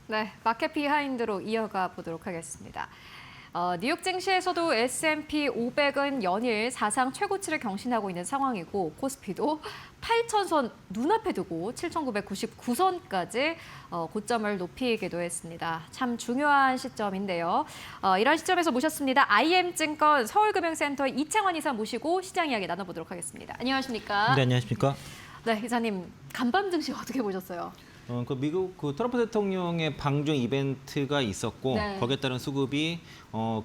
네, 마켓 비하인드로 이어가 보도록 하겠습니다. 뉴욕 증시에서도 S&P 500은 연일 사상 최고치를 경신하고 있는 상황이고 코스피도 8,000선 눈앞에 두고 7,999선까지 고점을 높이기도 했습니다. 참 중요한 시점인데요. 이런 시점에서 모셨습니다. IM증권 서울금융센터의 이창원 이사 모시고 시장 이야기 나눠보도록 하겠습니다. 안녕하십니까? 네, 안녕하십니까? 네, 이사님 간밤 증시 어떻게 보셨어요? 미국 트럼프 대통령의 방중 이벤트가 있었고 네. 거기에 따른 수급이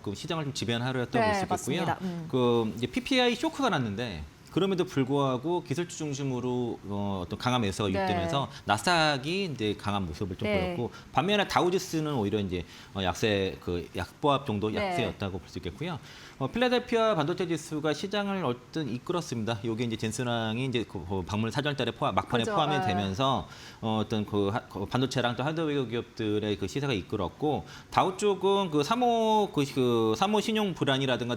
그 시장을 좀 지배하려였다고 볼 수 있겠고요. 맞습니다. 이제 PPI 쇼크가 났는데 그럼에도 불구하고 기술주 중심으로 어떤 강한 매수가 네. 유입되면서 나스닥이 이제 강한 모습을 좀 네. 보였고 반면에 다우지수는 오히려 이제 약세 약보합 정도 네. 약세였다고 볼 수 있겠고요. 필라델피아 반도체 지수가 시장을 어떤 이끌었습니다. 이게 이제 젠슨왕이 이제 박물 사절달에 막판에 그죠. 포함이 네. 되면서 어떤 그 반도체랑 또 하드웨어 기업들의 그 시세가 이끌었고 다우 쪽은 그 사모 신용 불안이라든가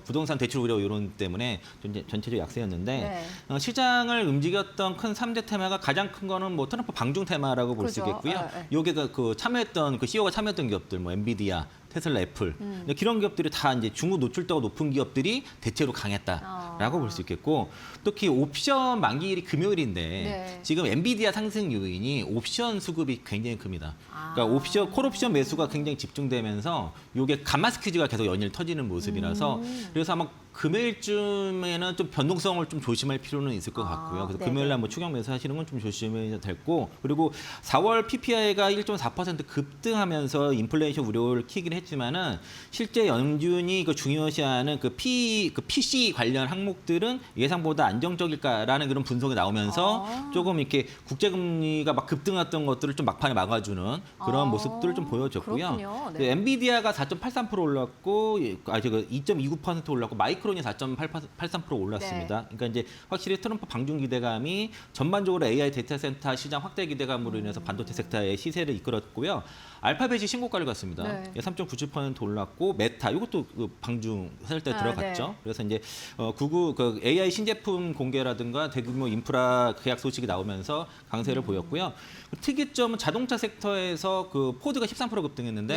부동산 대출 우려 이런 때문에 전체적 약세였는데 네. 시장을 움직였던 큰 3대 테마가 가장 큰 거는 뭐 트럼프 방중 테마라고 볼 수 그죠. 있겠고요. 네. 요게 참여했던 CEO가 참여했던 기업들 뭐 엔비디아 테슬라, 애플 이런 기업들이 다 이제 중국 노출도가 높은 기업들이 대체로 강했다라고 볼 수 있겠고 특히 옵션 만기일이 금요일인데 네. 지금 엔비디아 상승 요인이 옵션 수급이 굉장히 큽니다. 그러니까 콜옵션 매수가 굉장히 집중되면서 이게 감마 스퀴즈가 계속 연일 터지는 모습이라서 그래서 아마 금요일쯤에는 좀 변동성을 좀 조심할 필요는 있을 것 같고요. 그래서 네네. 금요일날 뭐 추경 매수하시는 건 좀 조심해야 됐고 그리고 4월 PPI가 1.4% 급등하면서 인플레이션 우려를 키긴 했지만은 실제 연준이 그 중요시하는 그 PC 관련 항목들은 예상보다 안정적일까라는 그런 분석이 나오면서 조금 이렇게 국제금리가 막 급등했던 것들을 좀 막판에 막아주는 그런 모습들을 좀 보여줬고요. 그렇군요. 네. 엔비디아가 4.83% 올랐고 2.29% 올랐고 마이크론이 4.83% 올랐습니다. 그러니까 이제 확실히 트럼프 방중 기대감이 전반적으로 AI 데이터 센터 시장 확대 기대감으로 인해서 반도체 섹터의 시세를 이끌었고요. 알파벳이 신고가를 갔습니다. 네. 3.97% 올랐고 메타 이것도 방중 살 때 들어갔죠. 네. 그래서 이제 AI 신제품 공개라든가 대규모 인프라 계약 소식이 나오면서 강세를 보였고요. 특이점은 자동차 섹터에서 그 포드가 13% 급등했는데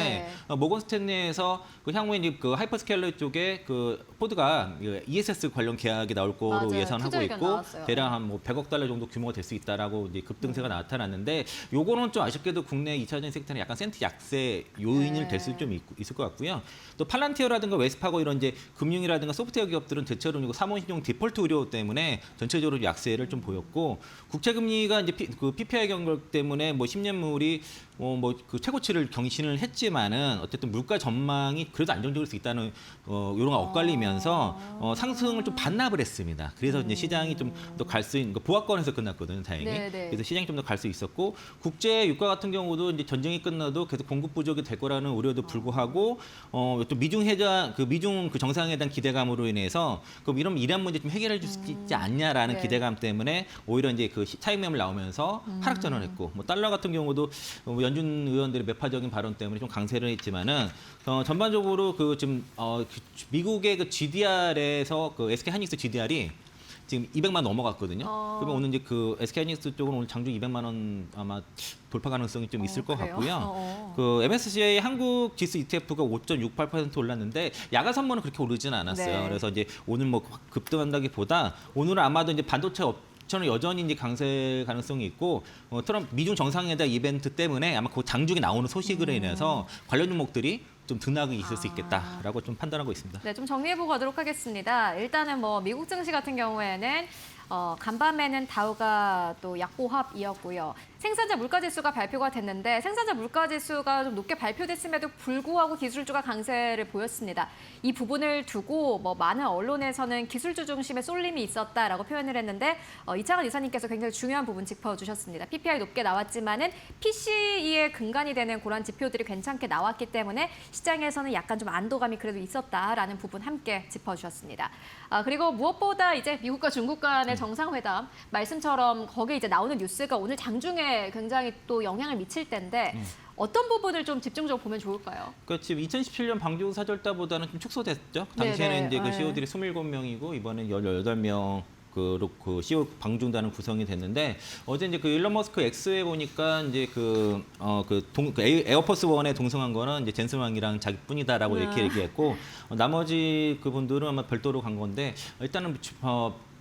네. 모건 스탠리에서 향후에 이제 하이퍼스케일러 쪽에 포드가 ESS 관련 계약이 나올 거로 맞아요. 예상하고 투자 의견 있고 나왔어요. 대략 한 뭐 100억 달러 정도 규모가 될 수 있다라고 이제 급등세가 나타났는데 요거는 좀 아쉽게도 국내 2차전 섹터는 약간 센트 약세 요인을 네. 될 수 좀 있을 것 같고요. 또 팔란티어라든가 웨스파고 이런 이제 금융이라든가 소프트웨어 기업들은 대체로 사모신용 디폴트 우려 때문에 전체적으로 약세를 좀 보였고 국채금리가 이제 PPI 경고 때문에 뭐 10년물이 그 최고치를 경신을 했지만은 어쨌든 물가 전망이 그래도 안정적일 수 있다는 요런가 엇갈리면서 상승을 좀 반납을 했습니다. 그래서 이제 시장이 좀 더 갈 수 있는 보합권에서 끝났거든요, 다행히. 네네. 그래서 시장이 좀 더 갈 수 있었고 국제 유가 같은 경우도 이제 전쟁이 끝나도 계속 공급 부족이 될 거라는 우려도 불구하고 또 미중 정상회에 대한 기대감으로 인해서 그럼 이란 문제 좀 해결해 줄 수 있지 않냐라는 네. 기대감 때문에 오히려 이제 차익 매물 나오면서 하락 전환했고 뭐 달러 같은 경우도 연준 의원들의 매파적인 발언 때문에 좀 강세를 했지만은 전반적으로 지금 미국의 그 GDR에서 SK 하이닉스 GDR이 지금 200만 넘어갔거든요. 그러면 오늘 이제 SK 하이닉스 쪽은 오늘 장중 200만 원 아마 돌파 가능성이 좀 있을 것 그래요? 같고요. MSCI 한국 지수 ETF가 5.68% 올랐는데 야간 선물은 그렇게 오르지는 않았어요. 네. 그래서 이제 오늘 뭐 급등한다기보다 오늘은 아마도 이제 반도체 저는 여전히 이제 강세 가능성이 있고 트럼프 미중 정상회담 이벤트 때문에 아마 그 장중에 나오는 소식으로 인해서 관련 종목들이 좀 등락이 있을 수 있겠다라고 좀 판단하고 있습니다. 네, 좀 정리해보고 가도록 하겠습니다. 일단은 뭐 미국 증시 같은 경우에는 간밤에는 다우가 또 약보합이었고요. 생산자 물가지수가 발표가 됐는데 생산자 물가지수가 좀 높게 발표됐음에도 불구하고 기술주가 강세를 보였습니다. 이 부분을 두고 뭐 많은 언론에서는 기술주 중심의 쏠림이 있었다라고 표현을 했는데 이창원 이사님께서 굉장히 중요한 부분 짚어주셨습니다. PPI 높게 나왔지만은 PCE의 근간이 되는 그런 지표들이 괜찮게 나왔기 때문에 시장에서는 약간 좀 안도감이 그래도 있었다라는 부분 함께 짚어주셨습니다. 그리고 무엇보다 이제 미국과 중국 간의 정상회담 말씀처럼 거기에 이제 나오는 뉴스가 오늘 장중에 굉장히 또 영향을 미칠 텐데 어떤 부분을 좀 집중적으로 보면 좋을까요? 그러니까 지금 2017년 방중 사절달보다는 좀 축소됐죠. 당시에는 네네. 이제 그 네. CEO들이 27명이고 이번엔 18명 그 CEO 방중단은 구성이 됐는데 어제 이제 그 일론 머스크 X에 보니까 이제 그 에어포스 원에 동승한 거는 이제 젠슨 왕이랑 자기뿐이다라고 이렇게 얘기했고 나머지 그분들은 아마 별도로 간 건데 일단은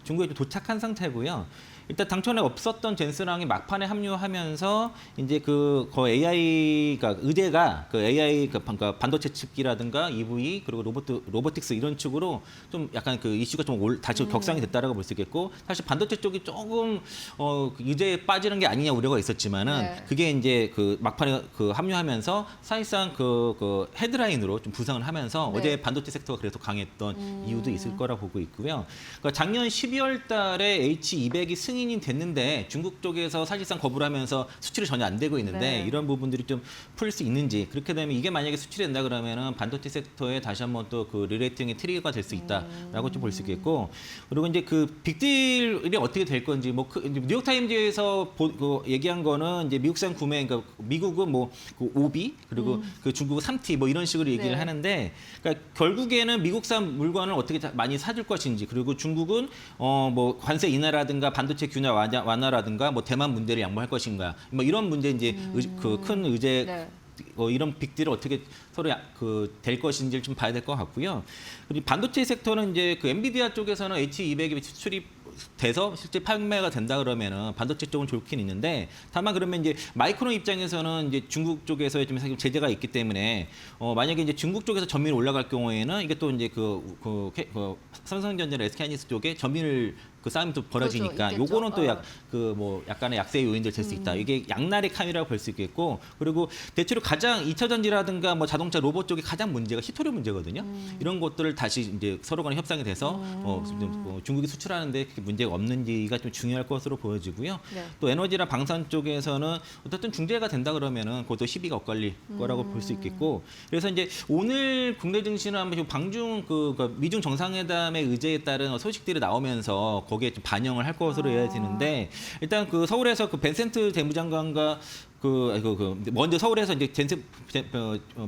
중국에 좀 도착한 상태고요. 일단 당초에 없었던 젠슨왕이 막판에 합류하면서 이제 그 AI가 의제가 그 AI 그러니까 반도체 칩기라든가 EV 그리고 로보틱스 이런 쪽으로 좀 약간 그 이슈가 좀 다시 격상이 됐다라고 볼 수 있겠고 사실 반도체 쪽이 조금 의제에 빠지는 게 아니냐 우려가 있었지만은 네. 그게 이제 그 막판에 그 합류하면서 사실상 그 헤드라인으로 좀 부상을 하면서 네. 어제 반도체 섹터가 그래서 강했던 이유도 있을 거라 보고 있고요. 그러니까 작년 12월 달에 H200이 승인이 됐는데 중국 쪽에서 사실상 거부를 하면서 수출이 전혀 안 되고 있는데 네. 이런 부분들이 좀 풀 수 있는지 그렇게 되면 이게 만약에 수출이 된다 그러면은 반도체 섹터에 다시 한번 또 그 리레이팅의 트리거가 될 수 있다라고 좀 볼 수 있겠고 그리고 이제 그 빅딜이 어떻게 될 건지 뭐 뉴욕 타임즈에서 얘기한 거는 이제 미국산 구매 그러니까 미국은 뭐 그 5B 그리고 그 중국은 3T 뭐 이런 식으로 얘기를 네. 하는데 그러니까 결국에는 미국산 물건을 어떻게 많이 사줄 것인지 그리고 중국은 뭐 관세 인하라든가 반도체 균형 완화라든가 뭐 대만 문제를 양보할 것인가 뭐 이런 문제 이제 그 큰 의제 네. 이런 빅딜을 어떻게 서로 될 것인지를 좀 봐야 될 것 같고요. 그리고 반도체 섹터는 이제 그 엔비디아 쪽에서는 H200이 수출이 돼서 실제 판매가 된다 그러면은 반도체 쪽은 좋긴 있는데 다만 그러면 이제 마이크론 입장에서는 이제 중국 쪽에서 좀 제재가 있기 때문에 만약에 이제 중국 쪽에서 점유율이 올라갈 경우에는 이게 또 이제 그 삼성전자 SK하이닉스 쪽에 점유율 그 싸움이 또 벌어지니까 그렇죠, 요거는 또 있겠죠. 약간의 약세의 요인들 될 수 있다. 이게 양날의 칼이라고 볼 수 있겠고 그리고 대체로 가장 2차 전지라든가 뭐 자동차 로봇 쪽이 가장 문제가 히토류 문제거든요. 이런 것들을 다시 이제 서로 간에 협상이 돼서 중국이 수출하는데 그게 문제가 없는지가 좀 중요할 것으로 보여지고요. 네. 또 에너지나 방산 쪽에서는 어쨌든 중재가 된다 그러면은 그것도 시비가 엇갈릴 거라고 볼 수 있겠고 그래서 이제 오늘 국내 증시는 한번 방중 그 미중 정상회담의 의제에 따른 소식들이 나오면서 거기에 좀 반영을 할 것으로 해야 되는데 일단 그 서울에서 그 벤센트 재무장관과 먼저 서울에서 이제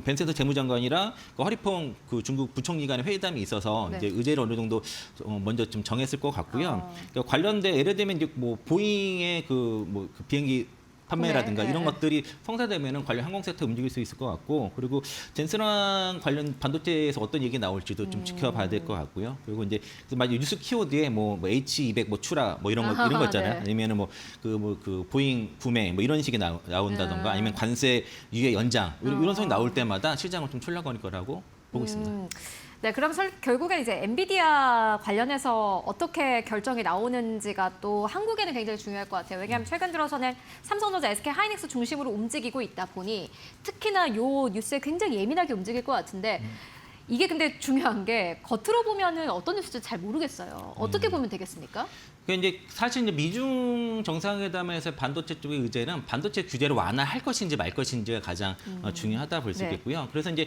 벤센트 재무장관이랑 그 허리퐁 그 중국 부총리 간의 회담이 있어서 네. 이제 의제를 어느 정도 먼저 좀 정했을 것 같고요. 그러니까 관련된 예를 들면 이제 뭐 보잉의 그 비행기 판매라든가 네, 이런 네. 것들이 성사되면은 관련 항공 섹터 움직일 수 있을 것 같고 그리고 젠슨왕 관련 반도체에서 어떤 얘기 나올지도 좀 지켜봐야 될 것 같고요. 그리고 이제 만약 뉴스 키워드에 뭐 H200 뭐 추라 뭐 이런 거 있잖아요. 네. 아니면은 그 보잉 구매 뭐 이런 식이 나온다던가 아니면 관세 유예 연장 이런 소리 나올 때마다 시장을 좀 출렁거릴 거라고 보고 있습니다. 네, 그럼 결국에 이제 엔비디아 관련해서 어떻게 결정이 나오는지가 또 한국에는 굉장히 중요할 것 같아요. 왜냐하면 최근 들어서는 삼성전자, SK하이닉스 중심으로 움직이고 있다 보니 특히나 요 뉴스에 굉장히 예민하게 움직일 것 같은데 이게 근데 중요한 게 겉으로 보면은 어떤 뉴스인지 잘 모르겠어요. 어떻게 보면 되겠습니까? 그 이제 사실 이제 미중 정상회담에서 반도체 쪽의 의제는 반도체 규제를 완화할 것인지 말 것인지가 가장 중요하다 볼 수 네. 있겠고요. 그래서 이제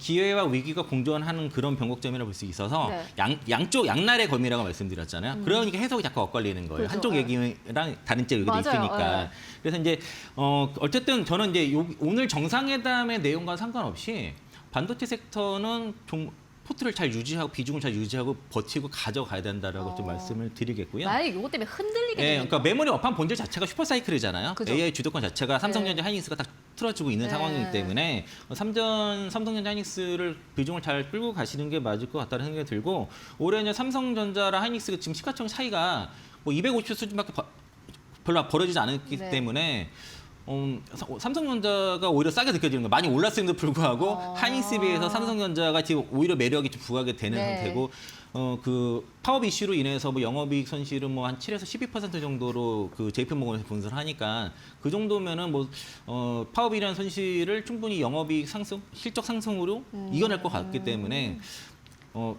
기회와 위기가 공존하는 그런 변곡점이라고 볼 수 있어서 네. 양날의 검이라고 말씀드렸잖아요. 그러니까 해석이 자꾸 엇갈리는 거예요. 그렇죠. 한쪽 네. 얘기랑 다른 쪽 얘기도 맞아요. 있으니까. 네. 그래서 이제 어쨌든 저는 이제 오늘 정상회담의 내용과 상관없이 반도체 섹터는 좀 포트를 잘 유지하고 비중을 잘 유지하고 버티고 가져가야 된다라고 좀 말씀을 드리겠고요. 만약에 이것 때문에 흔들리게 예, 되면 그러니까 메모리 업황 본질 자체가 슈퍼사이클이잖아요. 그죠. AI 주도권 자체가 삼성전자, 네. 하이닉스가 딱 틀어지고 있는 네. 상황이기 때문에 삼성전자, 하이닉스를 비중을 잘 끌고 가시는 게 맞을 것 같다는 생각이 들고 올해 이제 삼성전자랑 하이닉스가 지금 시가총 차이가 뭐 250 수준밖에 별로 벌어지지 않았기 네. 때문에 삼성전자가 오히려 싸게 느껴지는 거예요. 많이 올랐음에도 불구하고 하이닉스에 비해서 삼성전자가 지금 오히려 매력이 좀 부각이 되는 네. 상태고 그 파업 이슈로 인해서 뭐 영업이익 손실은 뭐 한 7에서 12% 정도로 그 JP모건에서 분석하니까 그 정도면은 뭐 파업이라는 손실을 충분히 영업이익 상승, 실적 상승으로 이겨낼 것 같기 때문에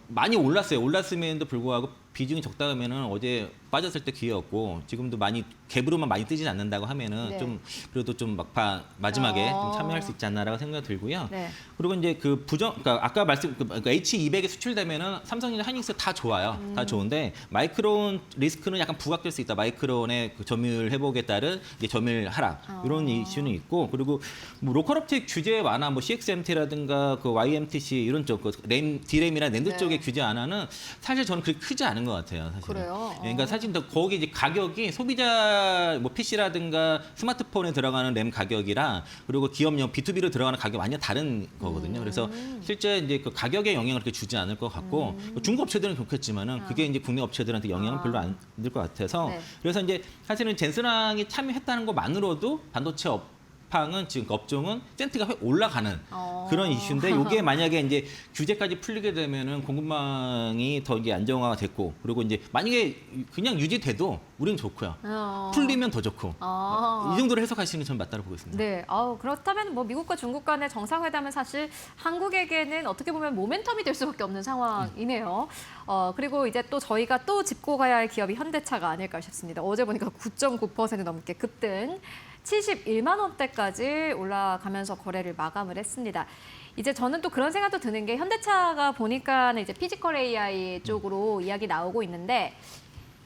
많이 올랐어요. 올랐음에도 불구하고 비중이 적다 하면은 어제 빠졌을 때 기회였고 지금도 많이 갭으로만 많이 뜨진 않는다고 하면은 네. 좀 그래도 좀 막판 마지막에 좀 참여할 수 있지 않나라고 생각이 들고요. 네. 그리고 이제 그러니까 아까 그러니까 H200에 수출되면은 삼성이나 하이닉스 다 좋아요. 다 좋은데 마이크론 리스크는 약간 부각될 수 있다. 마이크론의 그 점유율 회복에 따른 이제 점유율 하락 이런 이슈는 있고 그리고 뭐 로컬 업체 규제 완화 뭐 CXMT라든가 그 YMTC 이런 쪽 그 D램이나 낸드 네. 쪽의 규제 완화는 사실 저는 그렇게 크지 않은 않은 것 같아요, 사실은. 그래요? 예, 그러니까 사실 더 거기 이제 가격이 소비자 뭐 PC라든가 스마트폰에 들어가는 램 가격이랑 그리고 기업용 B2B로 들어가는 가격이 완전 다른 거거든요. 그래서 실제 이제 그 가격에 영향을 그렇게 주지 않을 것 같고 중국 업체들은 좋겠지만은 그게 이제 국내 업체들한테 영향은 별로 안 들 것 같아서 네. 그래서 이제 사실은 젠스랑이 참여했다는 것만으로도 반도체 업황은 지금 그 업종은 센트가 올라가는 그런 이슈인데 이게 만약에 이제 규제까지 풀리게 되면은 공급망이 더 이게 안정화가 됐고 그리고 이제 만약에 그냥 유지돼도 우리는 좋고요. 풀리면 더 좋고 이 정도로 해석하시는 게 저는 맞다고 보고 있습니다. 네, 그렇다면 뭐 미국과 중국 간의 정상회담은 사실 한국에게는 어떻게 보면 모멘텀이 될 수밖에 없는 상황이네요. 그리고 이제 또 저희가 또 짚고 가야 할 기업이 현대차가 아닐까 싶습니다. 어제 보니까 9.9% 넘게 급등, 71만 원대까지 올라가면서 거래를 마감을 했습니다. 이제 저는 또 그런 생각도 드는 게 현대차가 보니까는 이제 피지컬 AI 쪽으로 이야기 나오고 있는데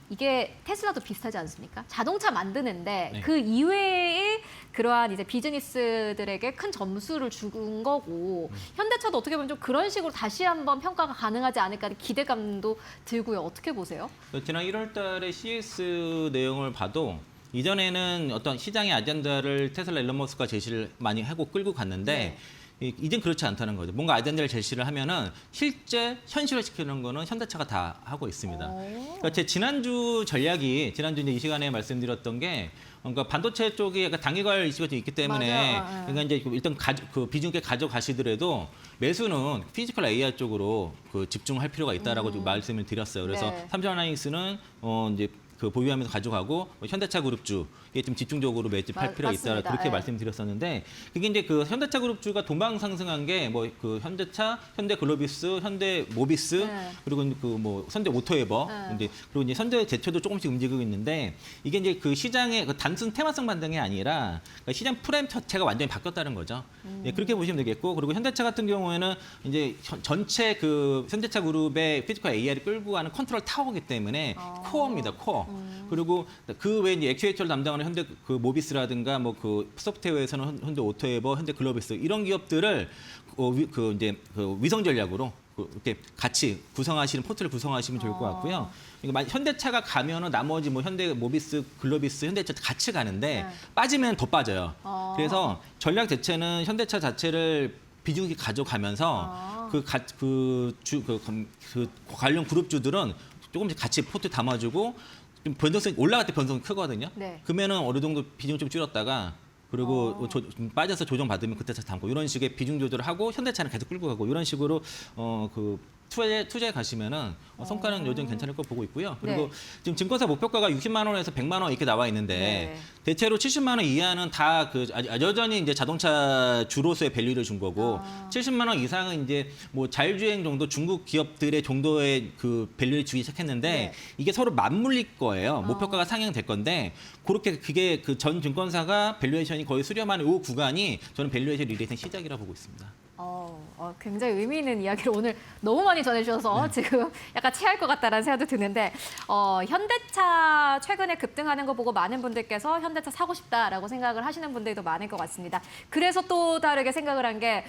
이게 테슬라도 비슷하지 않습니까? 자동차 만드는데 네. 그 이외의 그러한 이제 비즈니스들에게 큰 점수를 준 거고 현대차도 어떻게 보면 좀 그런 식으로 다시 한번 평가가 가능하지 않을까 하는 기대감도 들고요. 어떻게 보세요? 지난 1월 달에 CES 내용을 봐도 이전에는 어떤 시장의 아젠다를 테슬라 일론 머스크가 제시를 많이 하고 끌고 갔는데 이젠 그렇지 않다는 거죠. 뭔가 아젠다를 제시를 하면은 실제 현실화시키는 거는 현대차가 다 하고 있습니다. 그러니까 제 지난주 전략이 지난주 이제 이 시간에 말씀드렸던 게 그러니까 반도체 쪽이 약간 단기갈 이슈가 좀 있기 때문에 맞아요. 그러니까 이제 일단 그 비중 있게 가져가시더라도 매수는 피지컬 AI 쪽으로 그 집중할 필요가 있다라고 좀 말씀을 드렸어요. 그래서 네. 삼성하이닉스는 이제 그 보유하면서 가져가고 현대차 그룹주에 좀 집중적으로 매집할 필요가 있다 맞습니다. 그렇게 예. 말씀드렸었는데 그게 이제 그 현대차 그룹주가 동방 상승한 게 뭐 그 현대차, 현대글로비스, 현대모비스 네. 그리고 그 뭐 현대 오토에버 이제 그리고 이제 현대 제철도 조금씩 움직이고 있는데 이게 이제 그 시장의 그 단순 테마성 반등이 아니라 그러니까 시장 프레임 자체가 완전히 바뀌었다는 거죠. 예, 그렇게 보시면 되겠고 그리고 현대차 같은 경우에는 이제 전체 그 현대차 그룹의 피지컬 AI를 끌고 가는 컨트롤 타워이기 때문에 코어입니다, 코어. 그리고 그 외에 이제 액추에이터를 담당하는 현대 그 모비스라든가 뭐 그 소프트웨어에서는 현대 오토에버, 현대 글로비스 이런 기업들을 그 이제 그 위성 전략으로 이렇게 같이 구성하시는 포트를 구성하시면 좋을 것 같고요. 그러니까 현대차가 가면은 나머지 뭐 현대 모비스, 글로비스, 현대차 같이 가는데 빠지면 더 빠져요. 그래서 전략 대체는 현대차 자체를 비중 있게 가져가면서 그 관련 그룹주들은 조금씩 같이 포트 담아주고 좀 변동성이 올라갈 때 변동성이 크거든요. 네. 그러면은 어느 정도 비중 좀 줄였다가 그리고 좀 빠져서 조정 받으면 그때 다시 담고 이런 식의 비중 조절을 하고 현대차는 계속 끌고 가고 이런 식으로 그 투자에 가시면은 성과는 여전히 괜찮을 거 보고 있고요. 그리고 네. 지금 증권사 목표가가 60만 원에서 100만 원 이렇게 나와 있는데 네. 대체로 70만 원 이하는 다 그 여전히 이제 자동차 주로서의 밸류를 준 거고 70만 원 이상은 이제 뭐 자율주행 정도 중국 기업들의 정도의 그 밸류를 주기 시작했는데 네. 이게 서로 맞물릴 거예요. 목표가가 상향될 건데 그렇게 그게 그 전 증권사가 밸류에이션이 거의 수렴하는 이 구간이 저는 밸류에이션 리레이팅 시작이라고 보고 있습니다. 굉장히 의미 있는 이야기를 오늘 너무 많이 전해주셔서 지금 약간 체할 것 같다라는 생각도 드는데 현대차 최근에 급등하는 거 보고 많은 분들께서 현대차 사고 싶다라고 생각을 하시는 분들도 많을 것 같습니다. 그래서 또 다르게 생각을 한 게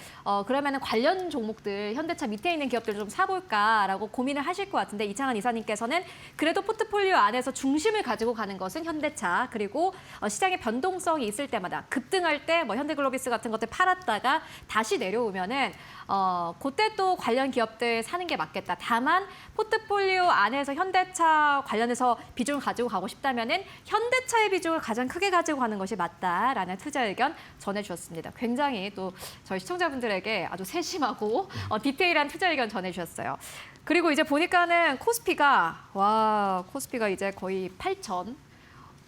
그러면은 관련 종목들 현대차 밑에 있는 기업들을 좀 사볼까라고 고민을 하실 것 같은데 이창한 이사님께서는 그래도 포트폴리오 안에서 중심을 가지고 가는 것은 현대차 그리고 시장의 변동성이 있을 때마다 급등할 때 뭐 현대글로비스 같은 것들 팔았다가 다시 내려오면은 그때 또 관련 기업들 사는 게 맞겠다. 다만 포트폴리오 안에서 현대차 관련해서 비중을 가지고 가고 싶다면은 현대차의 비중을 가장 크게 가지고 가는 것이 맞다라는 투자 의견 전해주셨습니다. 굉장히 또 저희 시청자분들에게 아주 세심하고 디테일한 투자 의견 전해주셨어요. 그리고 이제 보니까는 코스피가 이제 거의 8,000.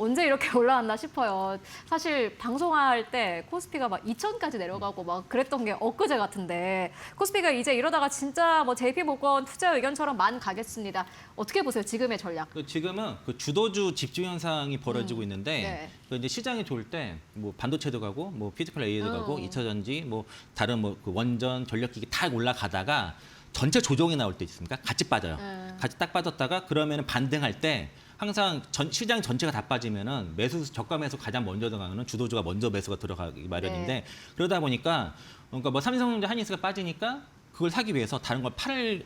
언제 이렇게 올라왔나 싶어요. 사실 방송할 때 코스피가 막 2,000까지 내려가고 막 그랬던 게 엊그제 같은데 코스피가 이제 이러다가 진짜 뭐 JP모건 투자 의견처럼 만 가겠습니다. 어떻게 보세요? 지금의 전략? 지금은 그 주도주 집중 현상이 벌어지고 있는데 네. 그 이제 시장이 좋을 때 뭐 반도체도 가고 뭐 피지컬 AI도 가고 2차 전지 뭐 다른 뭐 그 원전 전력기기 다 올라가다가 전체 조정이 나올 때 있습니까? 같이 빠져요. 같이 딱 빠졌다가 그러면은 반등할 때 항상 시장 전체가 다 빠지면은 저가 매수 가장 먼저 들어가는 주도주가 먼저 매수가 들어가기 마련인데 네. 그러다 보니까 그러니까 뭐 삼성전자 한인스가 빠지니까 그걸 사기 위해서 다른 걸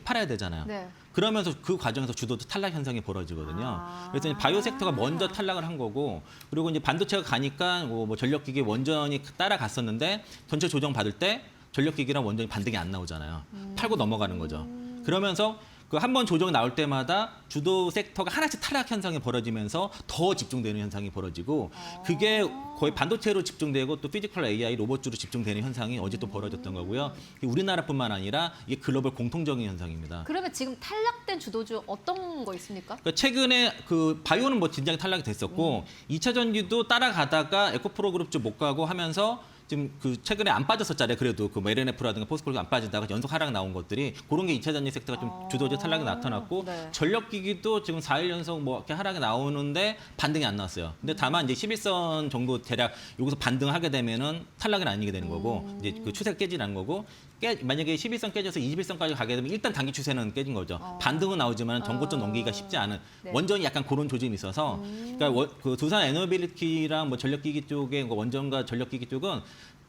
팔아야 되잖아요. 네. 그러면서 그 과정에서 주도도 탈락 현상이 벌어지거든요. 그래서 이제 바이오 섹터가 먼저 탈락을 한 거고, 그리고 이제 반도체가 가니까 뭐 전력기기 원전이 따라갔었는데 전체 조정 받을 때 전력기기랑 원전이 반등이 안 나오잖아요. 팔고 넘어가는 거죠. 그러면서 그 한 번 조정 나올 때마다 주도 섹터가 하나씩 탈락 현상이 벌어지면서 더 집중되는 현상이 벌어지고, 그게 거의 반도체로 집중되고 또 피지컬 AI 로봇주로 집중되는 현상이 어제 또 벌어졌던 거고요. 우리나라뿐만 아니라 이게 글로벌 공통적인 현상입니다. 그러면 지금 탈락된 주도주 어떤 거 있습니까? 그러니까 최근에 그 바이오는 뭐 진작에 탈락이 됐었고 2차 전지도 따라가다가 에코프로 그룹 쪽 못 가고 하면서 지금 그 최근에 안 빠졌었잖아요. 그래도 그 LNF라든가 포스코가 안 빠지다가 연속 하락 나온 것들이 그런 게 2차 전지 섹터가 좀 주도적 탈락이 나타났고, 네. 전력기기도 지금 4일 연속 뭐 이렇게 하락이 나오는데 반등이 안 나왔어요. 근데 다만 이제 11선 정도 대략 여기서 반등하게 되면은 탈락은 아니게 되는 거고, 이제 그 추세가 깨지라는 거고, 만약에 11선 깨져서 21선까지 가게 되면 일단 단기 추세는 깨진 거죠. 반등은 나오지만 전고점 넘기기가 쉽지 않은, 네. 원전이 약간 그런 조짐이 있어서, 그러니까 그 두산 에너빌리티랑 뭐 전력기기 쪽의 원전과 전력기기 쪽은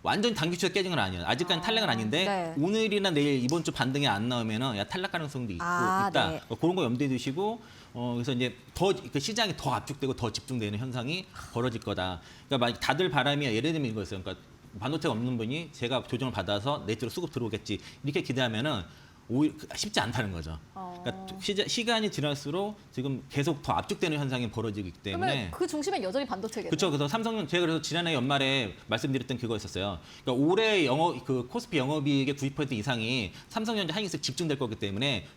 완전 단기 추세 깨진 건 아니에요. 아직까지 탈락은 아닌데 네. 오늘이나 내일 이번 주 반등이 안 나오면은 탈락 가능성도 있다. 네. 그런 거 염두에 두시고, 그래서 이제 더 그 시장이 더 압축되고 더 집중되는 현상이 벌어질 거다. 그러니까 막 다들 바람이 예를 들면 이거였어요. 그러니까 반도체가 없는 분이 제가 조정을 받아서 내수로 수급 들어오겠지 이렇게 기대하면은 오히려 쉽지 않다는 거죠. 그러니까 시간이 지날수록 지금 계속 더 압축되는 현상이 벌어지기 때문에. 그러면 그 중심엔 여전히 반도체겠네요. 그렇죠. 그래서 삼성은 제가 그래서 지난해 연말에 말씀드렸던 그거였었어요. 그러니까 올해 그 코스피 영업이익의 90% 이상이 삼성전자 하이닉스에 집중될 거기 때문에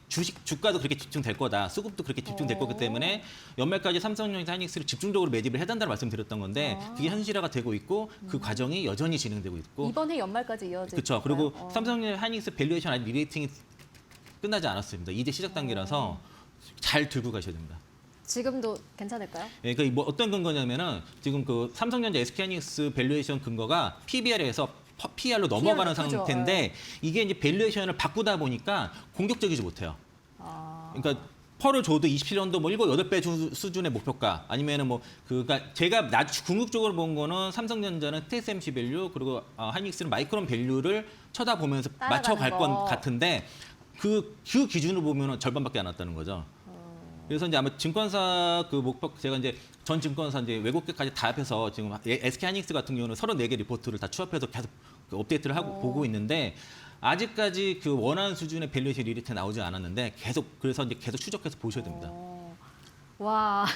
주가도 그렇게 집중될 거다. 수급도 그렇게 집중될 거기 때문에 연말까지 삼성전자 하이닉스를 집중적으로 매집을 해단다는 말씀드렸던 건데, 그게 현실화가 되고 있고 그 과정이 여전히 진행되고 있고. 이번 해 연말까지 이어질 그렇죠. 그리고 삼성전자 하이닉스 밸류에이션 아직 리레이팅이 끝나지 않았습니다. 이제 시작 단계라서 잘 들고 가셔야 됩니다. 지금도 괜찮을까요? 예, 그러니까 뭐 어떤 근거냐면은 지금 그 삼성전자 SK하이닉스 밸류에이션 근거가 PBR에서 PR로 넘어가는 그죠. 상태인데, 이게 이제 밸류에이션을 바꾸다 보니까 공격적이지 못해요. 그러니까 펄을 줘도 27년도 뭐 7, 8배 수준의 목표가, 아니면은 뭐 그러니까 제가 궁극적으로 본 거는 삼성전자는 TSMC 밸류, 그리고 하이닉스는 마이크론 밸류를 쳐다보면서 맞춰갈 건 같은데, 그 기준으로 보면은 절반밖에 안 왔다는 거죠. 그래서 이제 아마 증권사 그 목표, 제가 이제 전 증권사 이제 외국계까지 다 합해서 지금 SK 하이닉스 같은 경우는 34개 리포트를 다 추합해서 계속 그 업데이트를 하고 보고 있는데, 아직까지 그 원하는 수준의 밸류에이션 리리트 나오지 않았는데, 그래서 이제 계속 추적해서 보셔야 됩니다. 와,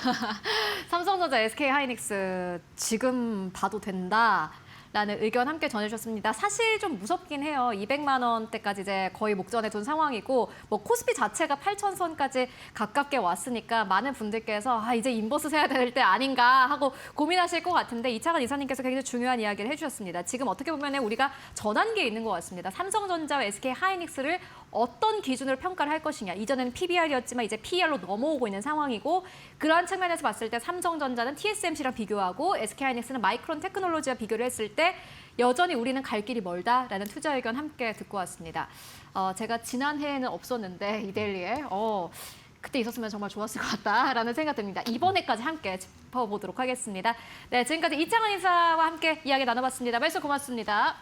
삼성전자, SK 하이닉스 지금 봐도 된다. 라는 의견 함께 전해주셨습니다. 사실 좀 무섭긴 해요. 200만 원대까지 이제 거의 목전에 둔 상황이고, 뭐 코스피 자체가 8,000선까지 가깝게 왔으니까 많은 분들께서 이제 인버스 세야 될 때 아닌가 하고 고민하실 것 같은데, 이창환 이사님께서 굉장히 중요한 이야기를 해주셨습니다. 지금 어떻게 보면 우리가 전환기에 있는 것 같습니다. 삼성전자와 SK 하이닉스를 어떤 기준으로 평가를 할 것이냐. 이전에는 PBR이었지만 이제 PER로 넘어오고 있는 상황이고, 그러한 측면에서 봤을 때 삼성전자는 TSMC랑 비교하고 SK하이닉스는 마이크론 테크놀로지와 비교를 했을 때 여전히 우리는 갈 길이 멀다라는 투자 의견 함께 듣고 왔습니다. 제가 지난해에는 없었는데 이데일리에 그때 있었으면 정말 좋았을 것 같다라는 생각 듭니다. 이번에까지 함께 짚어보도록 하겠습니다. 네, 지금까지 이창환 이사와 함께 이야기 나눠봤습니다. 말씀 고맙습니다.